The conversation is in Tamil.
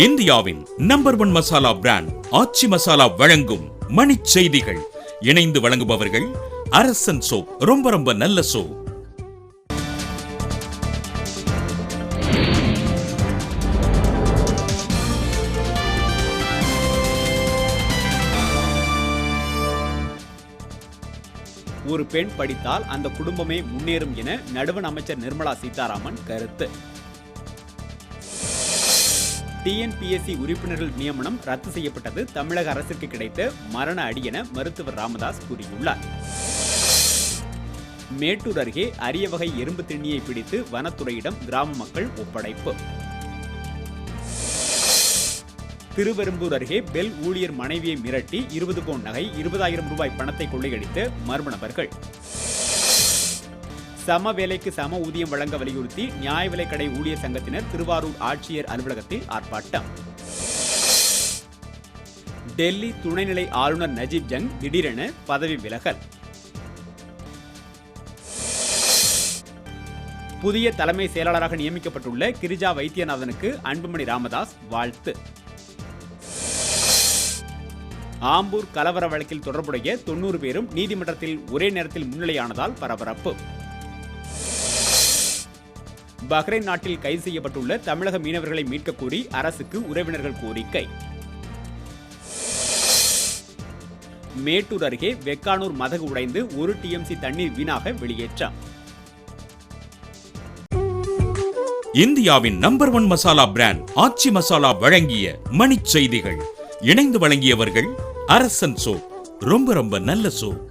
இந்தியாவின் நம்பர் 1 மசாலா பிராண்ட் ஆச்சி மசாலா வழங்கும் மணிச் செய்திகள். இணைந்து வழங்குபவர்கள் அரசன் சோப். ரொம்ப ரொம்ப நல்ல சோப். ஒரு பெண் படித்தால் அந்த குடும்பமே முன்னேறும் என நடுவண் அமைச்சர் நிர்மலா சீதாராமன் கருத்து. டிஎன்பிஎஸ்சி உறுப்பினர்கள் நியமனம் ரத்து செய்யப்பட்டது தமிழக அரசுக்கு கிடைத்த மரண அடி என மருத்துவர் ராமதாஸ் கூறியுள்ளார். மேட்டூர் அருகே அரிய வகை எறும்பு திண்ணியை பிடித்து வனத்துறையிடம் கிராம மக்கள் ஒப்படைப்பு. திருவெரும்பூர் அருகே பெல் ஊழியர் மனைவியை மிரட்டி 20 பவுன் நகை 20,000 ரூபாய் பணத்தை கொள்ளையடித்த மர்ம நபர்கள். சம வேலைக்கு சம ஊதியம் வழங்க வலியுறுத்தி நியாய விலைக் கடை ஊழியர் சங்கத்தினர் திருவாரூர் ஆட்சியர் அலுவலகத்தில் ஆர்ப்பாட்டம். டெல்லி துணைநிலை ஆளுநர் நஜீப் ஜங் திடீரென பதவி விலகல். புதிய தலைமை செயலாளராக நியமிக்கப்பட்டுள்ள கிரிஜா வைத்தியநாதனுக்கு அன்புமணி ராமதாஸ் வாழ்த்து. ஆம்பூர் கலவர வழக்கில் தொடர்புடைய 90 பேரும் நீதிமன்றத்தில் ஒரே நேரத்தில் முன்னிலையானதால் பரபரப்பு. பஹ்ரைன் நாட்டில் கைது செய்யப்பட்டுள்ள தமிழக மீனவர்களை மீட்கக் கோரி அரசுக்கு உறவினர்கள் கோரிக்கை. மேட்டூர் அருகே வெக்கானூர் மதகு உடைந்து 1 TMC தண்ணீர் வீணாக வெளியேற்றம். இந்தியாவின் நம்பர் 1 மசாலா பிராண்ட் ஆச்சி மசாலா வழங்கிய மணிச் செய்திகள். இணைந்து வழங்கியவர்கள் அரசன் சோப். ரொம்ப ரொம்ப நல்ல சோப்.